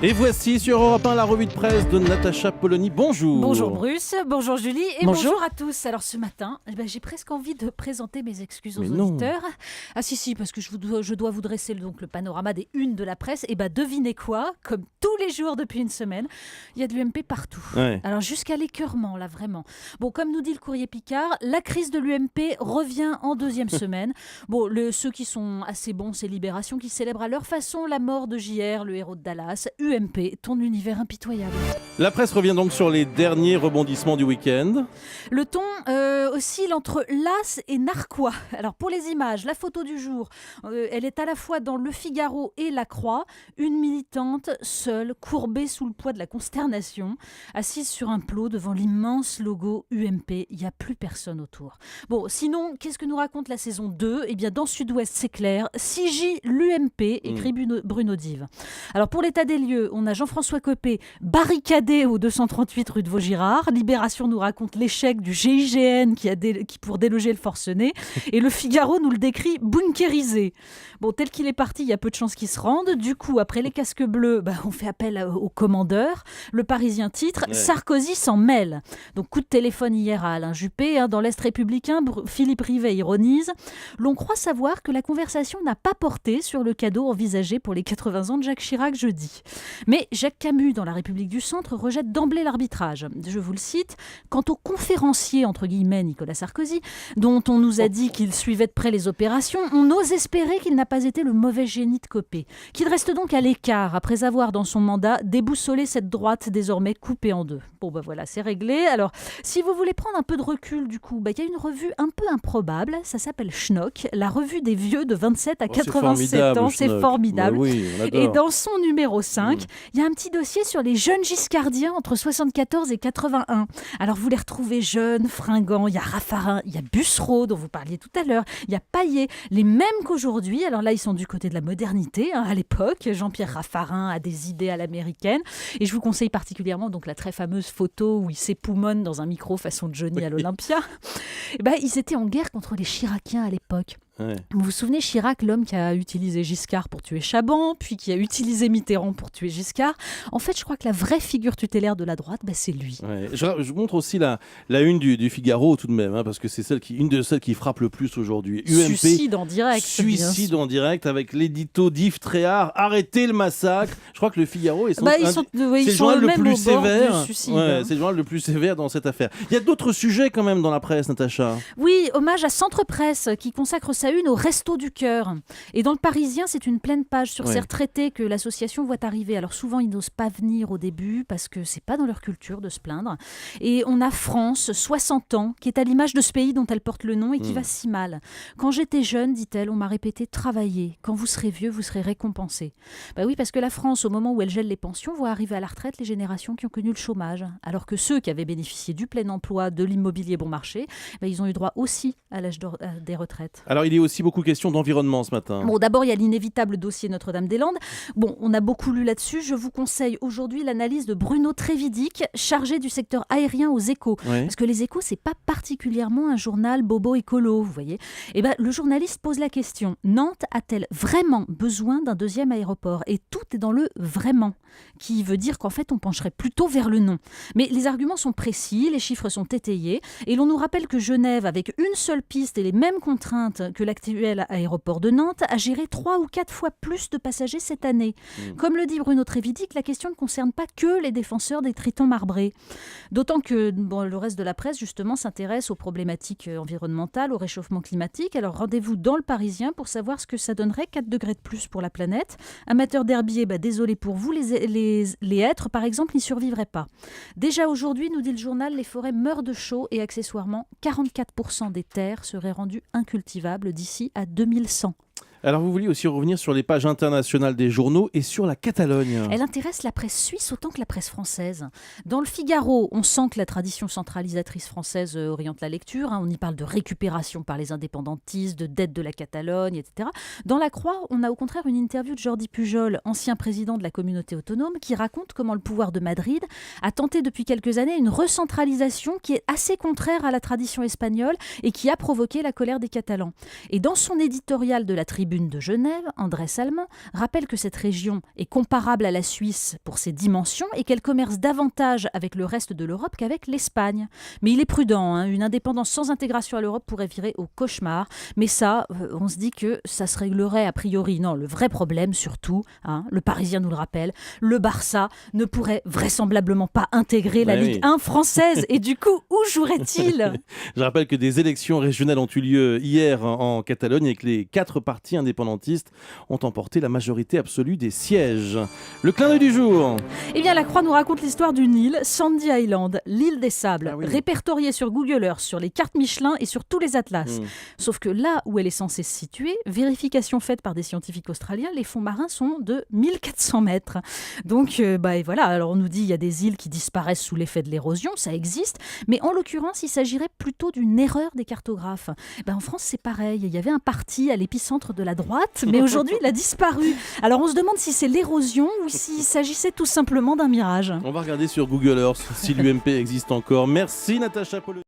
Et voici sur Europe 1 la revue de presse de Natacha Polony. Bonjour. Bonjour Bruce, bonjour Julie et bonjour à tous. Alors ce matin, j'ai presque envie de présenter mes excuses aux auditeurs. Ah si, parce que je dois vous dresser donc le panorama des unes de la presse. Et devinez quoi, comme tous les jours depuis une semaine, il y a de l'UMP partout. Ouais. Alors jusqu'à l'écœurement là vraiment. Bon, comme nous dit le courrier Picard, la crise de l'UMP revient en deuxième semaine. Bon, ceux qui sont assez bons, c'est Libération qui célèbre à leur façon la mort de JR, le héros de Dallas. UMP, ton univers impitoyable. La presse revient donc sur les derniers rebondissements du week-end. Le ton oscille entre las et narquois. Alors pour les images, la photo du jour, elle est à la fois dans Le Figaro et La Croix. Une militante, seule, courbée sous le poids de la consternation, assise sur un plot devant l'immense logo UMP. Il n'y a plus personne autour. Bon, sinon, qu'est-ce que nous raconte la saison 2 ? Eh bien, dans Sud-Ouest, c'est clair. 6J l'UMP, écrit Bruno Dive. Alors pour l'état des lieux, on a Jean-François Copé barricadé au 238 rue de Vaugirard. Libération nous raconte l'échec du GIGN qui pour déloger le forcené. Et Le Figaro nous le décrit bunkérisé. Bon, tel qu'il est parti, il y a peu de chances qu'il se rende. Du coup, après les casques bleus, on fait appel au commandeur. Le Parisien titre « Sarkozy s'en mêle ». Donc, coup de téléphone hier à Alain Juppé. Dans l'Est républicain, Philippe Rivet ironise. L'on croit savoir que la conversation n'a pas porté sur le cadeau envisagé pour les 80 ans de Jacques Chirac jeudi. Mais Jacques Camus, dans La République du Centre, rejette d'emblée l'arbitrage. Je vous le cite. Quant au conférencier, entre guillemets, Nicolas Sarkozy, dont on nous a dit qu'il suivait de près les opérations, on ose espérer qu'il n'a pas été le mauvais génie de Copé, qu'il reste donc à l'écart après avoir, dans son mandat, déboussolé cette droite désormais coupée en deux. Bon, voilà, c'est réglé. Alors, si vous voulez prendre un peu de recul, du coup, il y a une revue un peu improbable, ça s'appelle Schnock, la revue des vieux de 27 à 87 ans. C'est formidable. Oui, et dans son numéro 5, il y a un petit dossier sur les jeunes giscardiens entre 74 et 81. Alors, vous les retrouvez jeunes, fringants, il y a Raffarin, il y a Bussereau, dont vous parliez tout à l'heure, il y a Paillet, les mêmes qu'aujourd'hui. Alors là, ils sont du côté de la modernité. À l'époque, Jean-Pierre Raffarin a des idées à l'américaine. Et je vous conseille particulièrement donc la très fameuse photo où il s'époumonne dans un micro façon Johnny à l'Olympia. Ils étaient en guerre contre les Chiraciens à l'époque. Ouais. Vous vous souvenez, Chirac, l'homme qui a utilisé Giscard pour tuer Chaban, puis qui a utilisé Mitterrand pour tuer Giscard. En fait, je crois que la vraie figure tutélaire de la droite, c'est lui. Ouais. Je vous montre aussi la une du Figaro tout de même, parce que c'est une de celles qui frappe le plus aujourd'hui. UMP, suicide en direct. Suicide en direct avec l'édito d'Yves Tréhard. Arrêtez le massacre. Je crois que le Figaro c'est le journal le plus sévère. C'est le journal le plus sévère dans cette affaire. Il y a d'autres sujets quand même dans la presse, Natacha. Oui, hommage à Centre Presse qui consacre sa une au Resto du Cœur. Et dans le Parisien, c'est une pleine page sur ces retraités que l'association voit arriver. Alors souvent, ils n'osent pas venir au début parce que c'est pas dans leur culture de se plaindre. Et on a France, 60 ans, qui est à l'image de ce pays dont elle porte le nom et qui va si mal. Quand j'étais jeune, dit-elle, on m'a répété « travaillez. Quand vous serez vieux, vous serez récompensé ». Oui, parce que la France, au moment où elle gèle les pensions, voit arriver à la retraite les générations qui ont connu le chômage. Alors que ceux qui avaient bénéficié du plein emploi, de l'immobilier bon marché, ils ont eu droit aussi à l'âge des retraites. Alors, il est aussi beaucoup question d'environnement ce matin. Bon, d'abord, il y a l'inévitable dossier Notre-Dame-des-Landes. Bon, on a beaucoup lu là-dessus. Je vous conseille aujourd'hui l'analyse de Bruno Trévidic, chargé du secteur aérien aux Échos. Oui. Parce que les Échos, c'est pas particulièrement un journal bobo écolo, vous voyez. Le journaliste pose la question, Nantes a-t-elle vraiment besoin d'un deuxième aéroport ? Et tout est dans le « vraiment », qui veut dire qu'en fait, on pencherait plutôt vers le non. Mais les arguments sont précis, les chiffres sont étayés, et l'on nous rappelle que Genève, avec une seule piste et les mêmes contraintes que l'actuel aéroport de Nantes, a géré 3 ou 4 fois plus de passagers cette année. Comme le dit Bruno Trévidic, la question ne concerne pas que les défenseurs des tritons marbrés. D'autant que le reste de la presse, justement, s'intéresse aux problématiques environnementales, au réchauffement climatique. Alors rendez-vous dans le Parisien pour savoir ce que ça donnerait, 4 degrés de plus pour la planète. Amateurs d'herbier, désolé pour vous, les hêtres, par exemple, n'y survivraient pas. Déjà aujourd'hui, nous dit le journal, les forêts meurent de chaud et accessoirement, 44% des terres seraient rendues incultivables d'ici à 2100. Alors vous vouliez aussi revenir sur les pages internationales des journaux et sur la Catalogne. Elle intéresse la presse suisse autant que la presse française. Dans le Figaro, on sent que la tradition centralisatrice française oriente la lecture. On y parle de récupération par les indépendantistes, de dette de la Catalogne, etc. Dans la Croix, on a au contraire une interview de Jordi Pujol, ancien président de la communauté autonome, qui raconte comment le pouvoir de Madrid a tenté depuis quelques années une recentralisation qui est assez contraire à la tradition espagnole et qui a provoqué la colère des Catalans. Et dans son éditorial de la Tribune, Tribune de Genève, André Salmon, rappelle que cette région est comparable à la Suisse pour ses dimensions et qu'elle commerce davantage avec le reste de l'Europe qu'avec l'Espagne. Mais il est prudent, une indépendance sans intégration à l'Europe pourrait virer au cauchemar. Mais ça, on se dit que ça se réglerait a priori. Non, le vrai problème surtout, le Parisien nous le rappelle, le Barça ne pourrait vraisemblablement pas intégrer la Ligue 1 française. Et du coup, où jouerait-il ? Je rappelle que des élections régionales ont eu lieu hier en Catalogne et que les 4 partis indépendantistes ont emporté la majorité absolue des sièges. Le clin d'œil du jour. Eh bien, la Croix nous raconte l'histoire d'une île, Sandy Island, l'île des sables, répertoriée sur Google Earth, sur les cartes Michelin et sur tous les atlas. Sauf que là où elle est censée se situer, vérification faite par des scientifiques australiens, les fonds marins sont de 1400 mètres. Donc, et voilà, alors on nous dit qu'il y a des îles qui disparaissent sous l'effet de l'érosion, ça existe, mais en l'occurrence, il s'agirait plutôt d'une erreur des cartographes. En France, c'est pareil, il y avait un parti à l'épicentre de la droite, mais aujourd'hui, il a disparu. Alors, on se demande si c'est l'érosion ou s'il s'agissait tout simplement d'un mirage. On va regarder sur Google Earth si l'UMP existe encore. Merci Natacha Polony.